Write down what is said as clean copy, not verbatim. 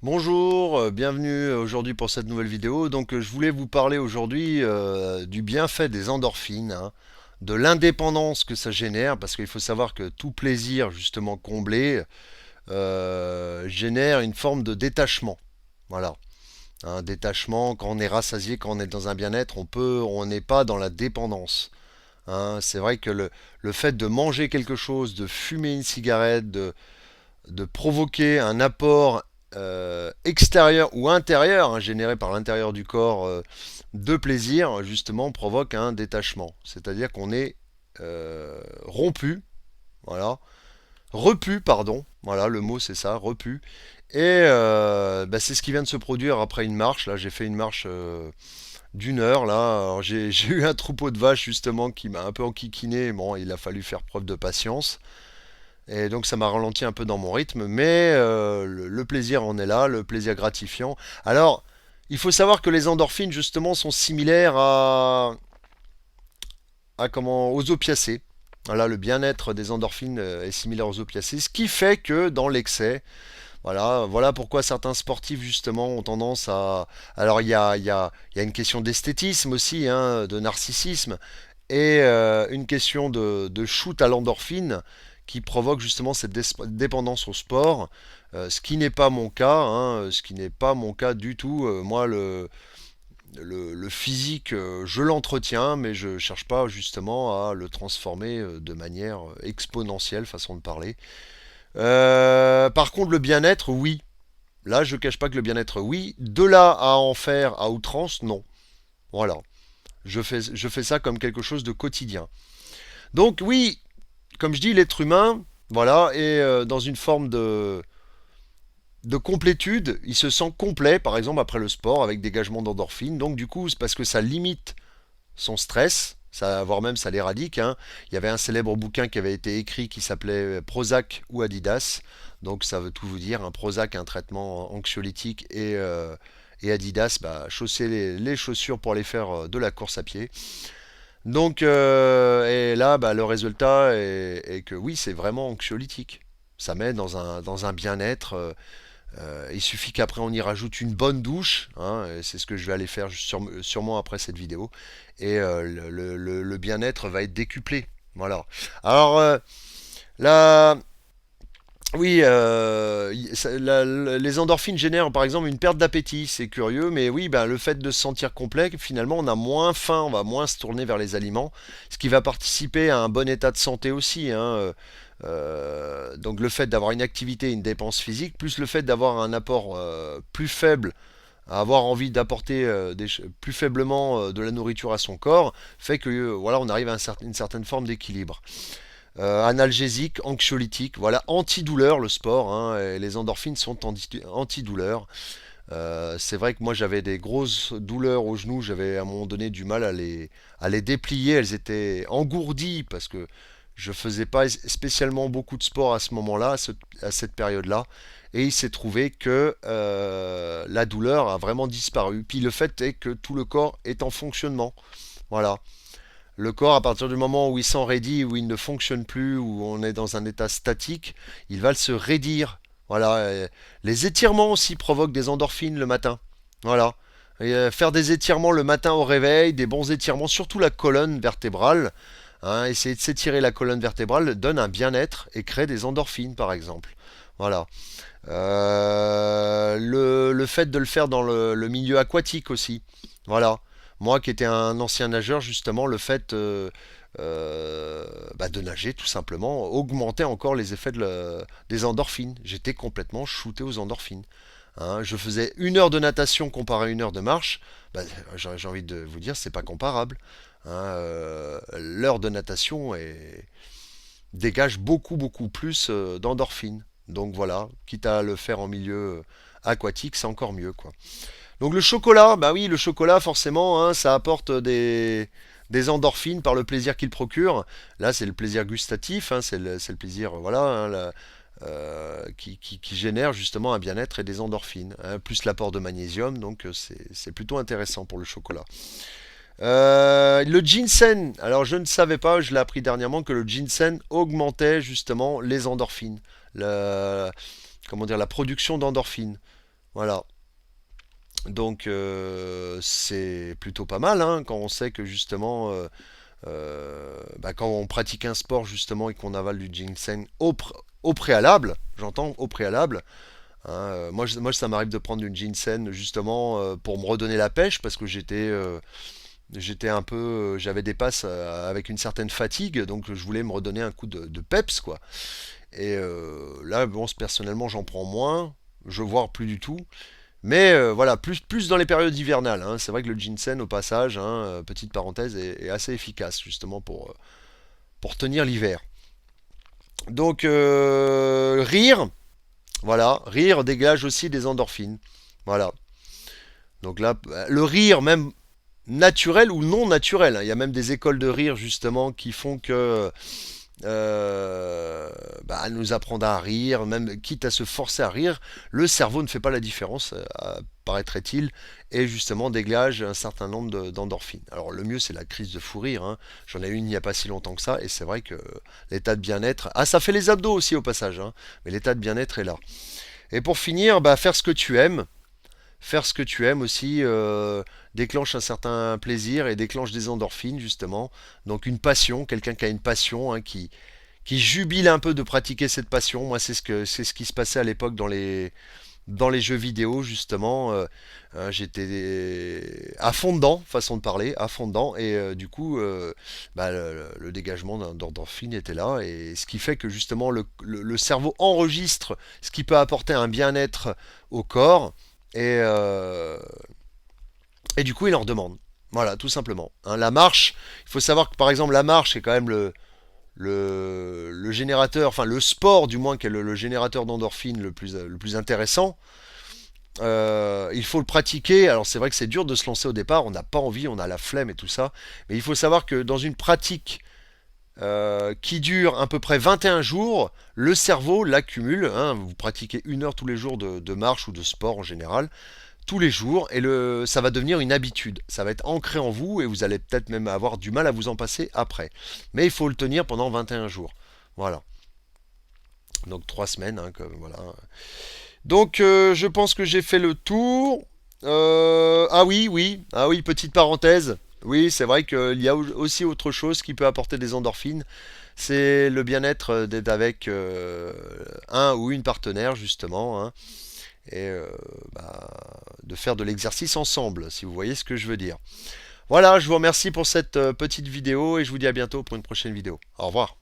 Bonjour, bienvenue aujourd'hui pour cette nouvelle vidéo. Je voulais vous parler aujourd'hui du bienfait des endorphines, hein, de l'indépendance que ça génère, parce qu'il faut savoir que tout plaisir justement comblé génère une forme de détachement. Voilà, un détachement quand on est rassasié, quand on est dans un bien-être, on n'est pas dans la dépendance, hein. C'est vrai que le fait de manger quelque chose, de fumer une cigarette, de provoquer un apport extérieur ou intérieur, hein, généré par l'intérieur du corps, de plaisir, justement, provoque un détachement. C'est-à-dire qu'on est rompu, voilà, repu, pardon, voilà, le mot c'est ça, repu. Et c'est ce qui vient de se produire après une marche. Là, j'ai fait une marche d'1 heure. Là, alors, j'ai eu un troupeau de vaches justement qui m'a un peu enquiquiné. Bon, il a fallu faire preuve de patience. Et donc ça m'a ralenti un peu dans mon rythme, mais le plaisir en est là, le plaisir gratifiant. Alors, il faut savoir que les endorphines justement sont similaires aux opiacés. Voilà, le bien-être des endorphines est similaire aux opiacés, ce qui fait que dans l'excès, voilà pourquoi certains sportifs justement ont tendance à. Alors il y a une question d'esthétisme aussi, hein, de narcissisme, et une question de shoot à l'endorphine qui provoque justement cette dépendance au sport, ce qui n'est pas mon cas, hein, ce qui n'est pas mon cas du tout. Moi, le physique, je l'entretiens, mais je cherche pas justement à le transformer de manière exponentielle, façon de parler. Par contre, le bien-être, oui. Là, je cache pas que le bien-être, oui. De là à en faire à outrance, non. Voilà. Je fais ça comme quelque chose de quotidien. Donc oui, comme je dis, l'être humain, voilà, est dans une forme de complétude. Il se sent complet, par exemple, après le sport, avec dégagement d'endorphine. Donc du coup, c'est parce que ça limite son stress, voire même ça l'éradique, hein. Il y avait un célèbre bouquin qui avait été écrit qui s'appelait Prozac ou Adidas. Donc ça veut tout vous dire. Un Prozac, un traitement anxiolytique, et Adidas, chausser les chaussures pour aller faire de la course à pied. Et là, le résultat est que oui, c'est vraiment anxiolytique. Ça met dans un bien-être. Il suffit qu'après on y rajoute une bonne douche, hein, et c'est ce que je vais aller faire sûrement après cette vidéo. Et le bien-être va être décuplé. Voilà. Alors là, oui, les endorphines génèrent par exemple une perte d'appétit, c'est curieux, mais oui, le fait de se sentir complet, finalement, on a moins faim, on va moins se tourner vers les aliments, ce qui va participer à un bon état de santé aussi, hein. Donc le fait d'avoir une activité, une dépense physique, plus le fait d'avoir un apport plus faible, à avoir envie d'apporter plus faiblement de la nourriture à son corps, fait que voilà, on arrive à une certaine forme d'équilibre. Analgésique, anxiolytique, voilà, antidouleur le sport, hein, et les endorphines sont antidouleurs. C'est vrai que moi j'avais des grosses douleurs aux genoux, j'avais à un moment donné du mal à les déplier, elles étaient engourdies parce que je faisais pas spécialement beaucoup de sport à ce moment-là, à cette période-là, et il s'est trouvé que la douleur a vraiment disparu. Puis le fait est que tout le corps est en fonctionnement. Voilà. Le corps, à partir du moment où il s'enraidit, où il ne fonctionne plus, où on est dans un état statique, il va se raidir. Voilà. Les étirements aussi provoquent des endorphines le matin. Voilà. Et, faire des étirements le matin au réveil, des bons étirements, surtout la colonne vertébrale, hein, essayer de s'étirer la colonne vertébrale donne un bien-être et crée des endorphines, par exemple. Voilà. Le fait de le faire dans le milieu aquatique aussi. Voilà. Moi qui étais un ancien nageur, justement, le fait de nager, tout simplement, augmentait encore les effets des endorphines. J'étais complètement shooté aux endorphines, hein. Je faisais 1 heure de natation comparé à 1 heure de marche. J'ai envie de vous dire, c'est pas comparable, hein. L'heure de natation dégage beaucoup plus d'endorphines. Donc voilà, quitte à le faire en milieu aquatique, c'est encore mieux, quoi. Donc le chocolat, bah oui, le chocolat forcément, hein, ça apporte des endorphines par le plaisir qu'il procure. Là, c'est le plaisir gustatif, hein, c'est le plaisir, voilà, hein, qui génère justement un bien-être et des endorphines, hein, plus l'apport de magnésium, donc c'est plutôt intéressant pour le chocolat. Le ginseng, alors je ne savais pas, je l'ai appris dernièrement que le ginseng augmentait justement les endorphines, la, comment dire, la production d'endorphines. Voilà. Donc c'est plutôt pas mal hein, quand on sait que justement bah, quand on pratique un sport justement et qu'on avale du ginseng au préalable, j'entends au préalable, hein, moi ça m'arrive de prendre du ginseng justement pour me redonner la pêche parce que j'étais un peu, j'avais des passes avec une certaine fatigue, donc je voulais me redonner un coup de peps quoi. Et là, bon, personnellement, j'en prends moins, je vois plus du tout. Mais voilà, plus dans les périodes hivernales, hein. C'est vrai que le ginseng, au passage, hein, petite parenthèse, est assez efficace justement pour tenir l'hiver. Donc rire, voilà, rire dégage aussi des endorphines. Voilà. Donc là, le rire, même naturel ou non naturel, hein. Il y a même des écoles de rire justement qui font que bah, nous apprendre à rire, même quitte à se forcer à rire, le cerveau ne fait pas la différence, paraîtrait-il, et justement dégage un certain nombre d'endorphines. Alors le mieux c'est la crise de fou rire, hein. J'en ai eu une il n'y a pas si longtemps que ça, et c'est vrai que l'état de bien-être, ah ça fait les abdos aussi au passage, hein, mais l'état de bien-être est là. Et pour finir, bah, faire ce que tu aimes aussi déclenche un certain plaisir et déclenche des endorphines justement. Donc une passion, quelqu'un qui a une passion, hein, qui jubile un peu de pratiquer cette passion. Moi, c'est ce qui se passait à l'époque dans les jeux vidéo justement. J'étais à fond dedans, façon de parler, à fond dedans, et du coup, bah, le dégagement d'endorphine était là, et ce qui fait que justement le cerveau enregistre ce qui peut apporter un bien-être au corps, et, euh, et du coup, il en redemande. Voilà, tout simplement. Hein, la marche, il faut savoir que par exemple la marche est quand même le générateur, enfin le sport du moins qui est le générateur d'endorphine le plus intéressant. Il faut le pratiquer. Alors c'est vrai que c'est dur de se lancer au départ, on n'a pas envie, on a la flemme et tout ça. Mais il faut savoir que dans une pratique qui dure à peu près 21 jours, le cerveau l'accumule. Hein, vous pratiquez 1 heure tous les jours de marche ou de sport en général, tous les jours, et ça va devenir une habitude. Ça va être ancré en vous et vous allez peut-être même avoir du mal à vous en passer après. Mais il faut le tenir pendant 21 jours. Voilà. Donc 3 semaines. Hein, voilà. Donc je pense que j'ai fait le tour. Ah oui, oui. Ah oui, petite parenthèse. Oui, c'est vrai qu'il y a aussi autre chose qui peut apporter des endorphines. C'est le bien-être d'être avec un ou une partenaire, justement, hein, et bah, de faire de l'exercice ensemble, si vous voyez ce que je veux dire. Voilà, je vous remercie pour cette petite vidéo et je vous dis à bientôt pour une prochaine vidéo. Au revoir.